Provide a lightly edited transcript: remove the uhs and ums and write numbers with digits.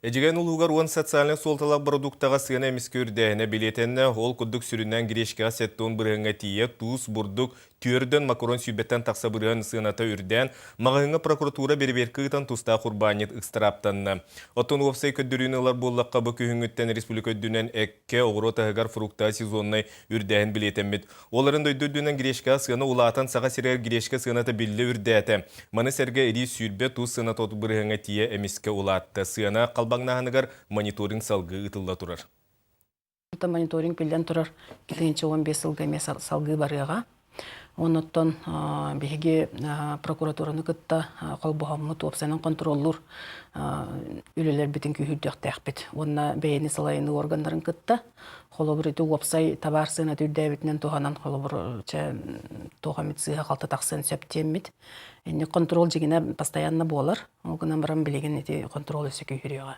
Эжеген улугар уан социальный солталақ продуктаға сыйына еміскөрдәйіне билетенне ол күддік сүрінен грешка сеттуын бұрыңа тие туыс бұрдық түрден макарон сүйбеттен тақса бұрын сыйната үрден мағыңа прокуратура берберкігітін туста құрбанет ұқстыраптанны. Оттон уапсай көддірінілар боллаққа бұ күйіңіттен республика өддінен әкке оғыру тағығар фрукта сезоннай үрдәйін билетеммет. Оларын дөйдүдінен грешка сыйына улаатан саға сирер грешка сыйната білі үрдәті. Маны сәрге әрі сүйрбе туыс сыйната оту бұрыңа тие еміске улаатты. Сыйына қалбаңнағынығар мониторинг салғы ұтылда тұрар. Мониторинг білден тұрар 2-15 жылға салғы барыға. Оныттан беге прокуратураны кытта қолбуғамыт опсайнын контроллур үлелер бітін күйірдек тәқпет. Онна бәйені салайыны органдарын кытта қолыбыр еті опсай табарсына түрдәбітінен туғанан қолыбыр туғамет сыға қалты тақсын сөптеммет. Контрол жегіне постоянно болар. Оғынан барам білеген еті контрол өсі күйіріға.